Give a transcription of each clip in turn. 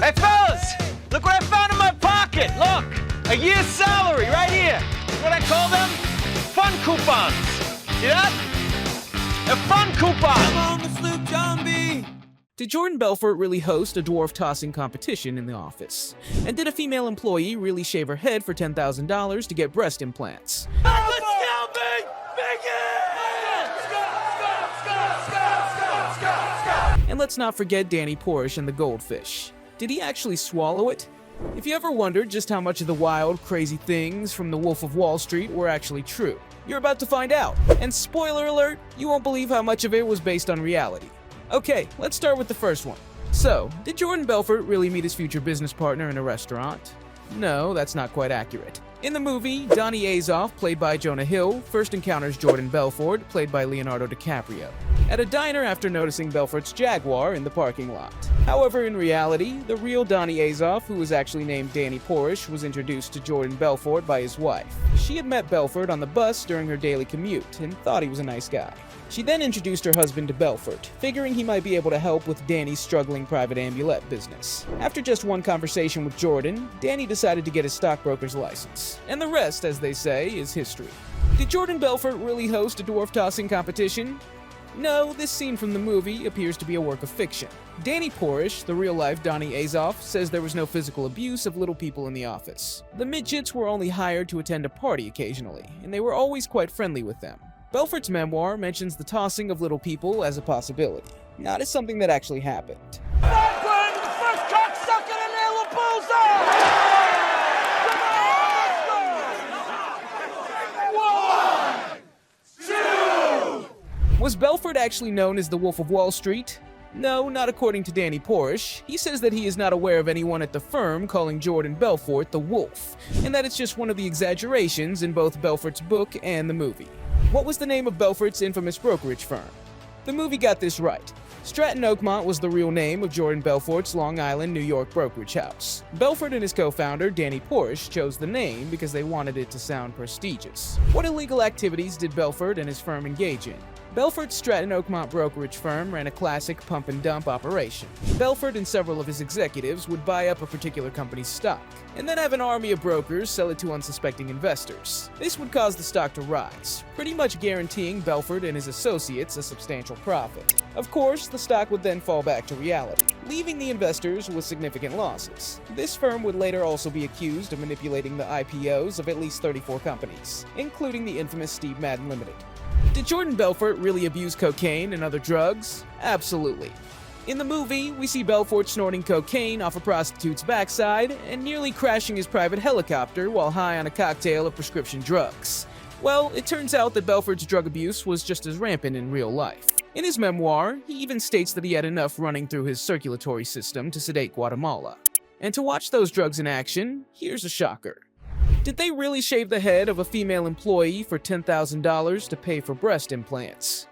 Hey, fellas! Look what I found in my pocket! Look! A year's salary right here! What I call them? Fun coupons! See that? A fun coupon! I'm on the sloop, John B. Did Jordan Belfort really host a dwarf-tossing competition in the office? And did a female employee really shave her head for $10,000 to get breast implants? Let's go, big! And let's not forget Danny Porush and the goldfish. Did he actually swallow it? If you ever wondered just how much of the wild, crazy things from The Wolf of Wall Street were actually true, you're about to find out. And spoiler alert, you won't believe how much of it was based on reality. Okay, let's start with the first one. So, did Jordan Belfort really meet his future business partner in a restaurant? No, that's not quite accurate. In the movie, Donnie Azoff, played by Jonah Hill, first encounters Jordan Belfort, played by Leonardo DiCaprio, at a diner after noticing Belfort's Jaguar in the parking lot. However, in reality, the real Donnie Azoff, who was actually named Danny Porush, was introduced to Jordan Belfort by his wife. She had met Belfort on the bus during her daily commute and thought he was a nice guy. She then introduced her husband to Belfort, figuring he might be able to help with Danny's struggling private ambulette business. After just one conversation with Jordan, Danny decided to get his stockbroker's license. And the rest, as they say, is history. Did Jordan Belfort really host a dwarf-tossing competition? No, this scene from the movie appears to be a work of fiction. Danny Porush, the real-life Donnie Azoff, says there was no physical abuse of little people in the office. The midgets were only hired to attend a party occasionally, and they were always quite friendly with them. Belfort's memoir mentions the tossing of little people as a possibility, not as something that actually happened. Background, the first cocksucker to nail a bullseye! Was Belfort actually known as the Wolf of Wall Street? No, not according to Danny Porush. He says that he is not aware of anyone at the firm calling Jordan Belfort the Wolf, and that it's just one of the exaggerations in both Belfort's book and the movie. What was the name of Belfort's infamous brokerage firm? The movie got this right. Stratton Oakmont was the real name of Jordan Belfort's Long Island, New York brokerage house. Belfort and his co-founder, Danny Porush, chose the name because they wanted it to sound prestigious. What illegal activities did Belfort and his firm engage in? Belfort's Stratton Oakmont brokerage firm ran a classic pump-and-dump operation. Belfort and several of his executives would buy up a particular company's stock, and then have an army of brokers sell it to unsuspecting investors. This would cause the stock to rise, pretty much guaranteeing Belfort and his associates a substantial profit. Of course, the stock would then fall back to reality, leaving the investors with significant losses. This firm would later also be accused of manipulating the IPOs of at least 34 companies, including the infamous Steve Madden Limited. Did Jordan Belfort really abuse cocaine and other drugs? Absolutely. In the movie, we see Belfort snorting cocaine off a prostitute's backside and nearly crashing his private helicopter while high on a cocktail of prescription drugs. Well, it turns out that Belfort's drug abuse was just as rampant in real life. In his memoir, he even states that he had enough running through his circulatory system to sedate Guatemala. And to watch those drugs in action, here's a shocker. Did they really shave the head of a female employee for $10,000 to pay for breast implants?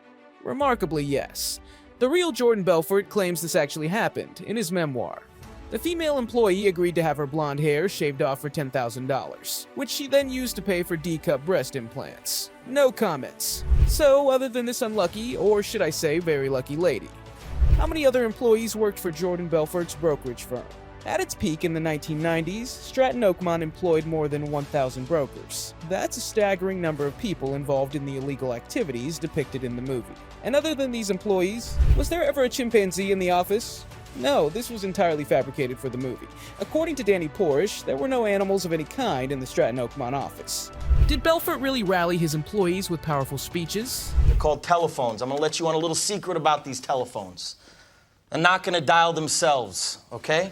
Remarkably, yes. The real Jordan Belfort claims this actually happened in his memoir. The female employee agreed to have her blonde hair shaved off for $10,000, which she then used to pay for D-cup breast implants. No comments. So, other than this unlucky, or should I say very lucky lady, how many other employees worked for Jordan Belfort's brokerage firm? At its peak in the 1990s, Stratton Oakmont employed more than 1,000 brokers. That's a staggering number of people involved in the illegal activities depicted in the movie. And other than these employees, was there ever a chimpanzee in the office? No, this was entirely fabricated for the movie. According to Danny Porush, there were no animals of any kind in the Stratton Oakmont office. Did Belfort really rally his employees with powerful speeches? They're called telephones. I'm gonna let you on a little secret about these telephones. They're not gonna dial themselves, okay?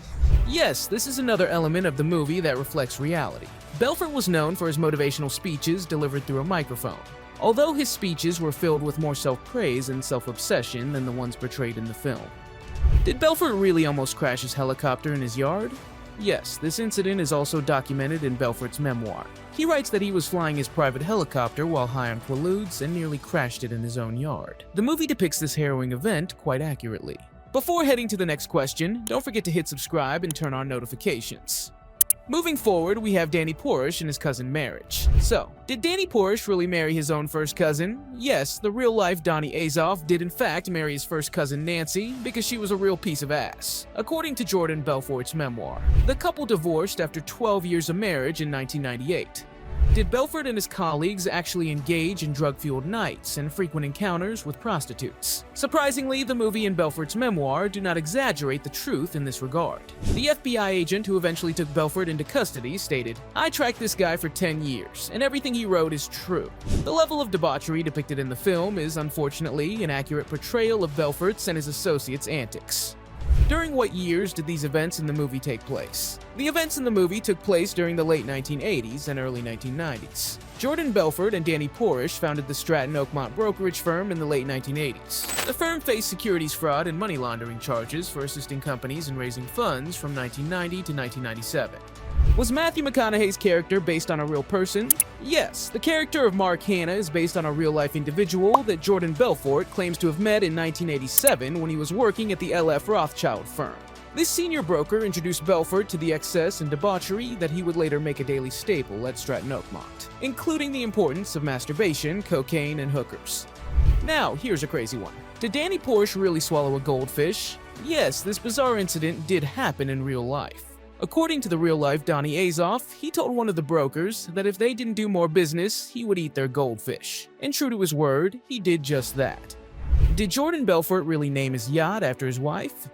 Yes, this is another element of the movie that reflects reality. Belfort was known for his motivational speeches delivered through a microphone, although his speeches were filled with more self-praise and self-obsession than the ones portrayed in the film. Did Belfort really almost crash his helicopter in his yard? Yes, this incident is also documented in Belfort's memoir. He writes that he was flying his private helicopter while high on Quaaludes and nearly crashed it in his own yard. The movie depicts this harrowing event quite accurately. Before heading to the next question, don't forget to hit subscribe and turn on notifications. Moving forward, we have Danny Porush and his cousin marriage. So, did Danny Porush really marry his own first cousin? Yes, the real-life Donnie Azoff did in fact marry his first cousin Nancy because she was a real piece of ass. According to Jordan Belfort's memoir, the couple divorced after 12 years of marriage in 1998. Did Belfort and his colleagues actually engage in drug-fueled nights and frequent encounters with prostitutes? Surprisingly, the movie and Belfort's memoir do not exaggerate the truth in this regard. The FBI agent who eventually took Belfort into custody stated, "I tracked this guy for 10 years, and everything he wrote is true." The level of debauchery depicted in the film is unfortunately an accurate portrayal of Belfort's and his associates' antics. During what years did these events in the movie take place? The events in the movie took place during the late 1980s and early 1990s. Jordan Belfort and Danny Porush founded the Stratton Oakmont brokerage firm in the late 1980s. The firm faced securities fraud and money laundering charges for assisting companies in raising funds from 1990 to 1997. Was Matthew McConaughey's character based on a real person? Yes, the character of Mark Hanna is based on a real-life individual that Jordan Belfort claims to have met in 1987 when he was working at the L.F. Rothschild firm. This senior broker introduced Belfort to the excess and debauchery that he would later make a daily staple at Stratton Oakmont, including the importance of masturbation, cocaine, and hookers. Now, here's a crazy one. Did Danny Porush really swallow a goldfish? Yes, this bizarre incident did happen in real life. According to the real-life Donnie Azoff, he told one of the brokers that if they didn't do more business, he would eat their goldfish. And true to his word, he did just that. Did Jordan Belfort really name his yacht after his wife?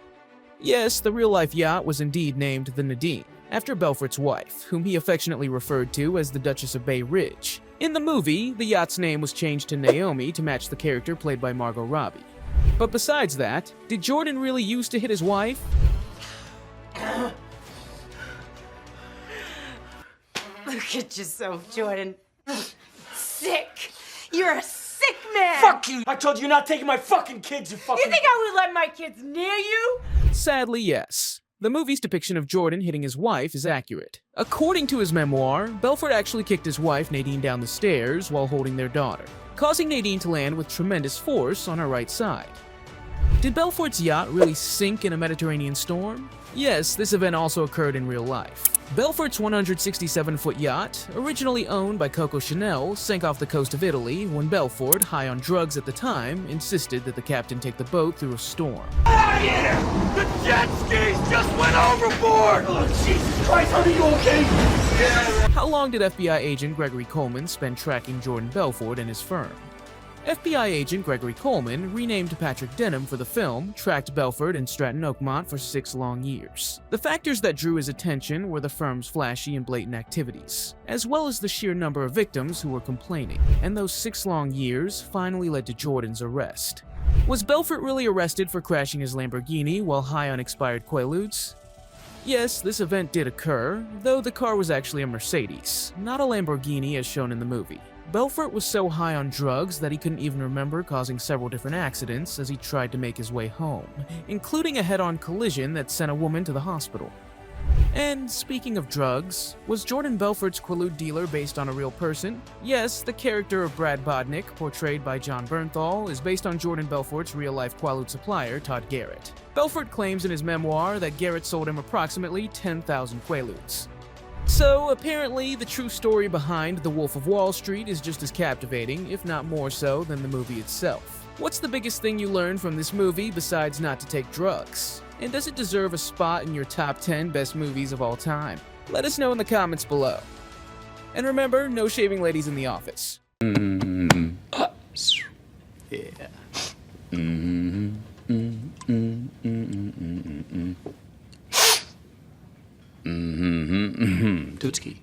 Yes, the real-life yacht was indeed named the Nadine, after Belfort's wife, whom he affectionately referred to as the Duchess of Bay Ridge. In the movie, the yacht's name was changed to Naomi to match the character played by Margot Robbie. But besides that, did Jordan really used to hit his wife? Look at yourself, Jordan. Sick. You're a sick man. Fuck you! I told you you're not taking my fucking kids, you fucking... You think I would let my kids near you? Sadly, yes. The movie's depiction of Jordan hitting his wife is accurate. According to his memoir, Belfort actually kicked his wife Nadine down the stairs while holding their daughter, causing Nadine to land with tremendous force on her right side. Did Belfort's yacht really sink in a Mediterranean storm? Yes, this event also occurred in real life. Belfort's 167-foot yacht, originally owned by Coco Chanel, sank off the coast of Italy when Belfort, high on drugs at the time, insisted that the captain take the boat through a storm. Out of here! The jet skis just went overboard! Oh, Jesus Christ, honey, you okay? Yeah. How long did FBI agent Gregory Coleman spend tracking Jordan Belfort and his firm? FBI agent Gregory Coleman, renamed Patrick Denham for the film, tracked Belfort and Stratton Oakmont for 6 long years. The factors that drew his attention were the firm's flashy and blatant activities, as well as the sheer number of victims who were complaining, and those 6 long years finally led to Jordan's arrest. Was Belfort really arrested for crashing his Lamborghini while high on expired Quaaludes? Yes, this event did occur, though the car was actually a Mercedes, not a Lamborghini as shown in the movie. Belfort was so high on drugs that he couldn't even remember causing several different accidents as he tried to make his way home, including a head-on collision that sent a woman to the hospital. And speaking of drugs, was Jordan Belfort's Quaalude dealer based on a real person? Yes, the character of Brad Bodnick, portrayed by John Bernthal, is based on Jordan Belfort's real-life Quaalude supplier, Todd Garrett. Belfort claims in his memoir that Garrett sold him approximately 10,000 Quaaludes. So, apparently, the true story behind The Wolf of Wall Street is just as captivating, if not more so, than the movie itself. What's the biggest thing you learned from this movie besides not to take drugs? And does it deserve a spot in your top 10 best movies of all time? Let us know in the comments below. And remember, no shaving ladies in the office. Tutski.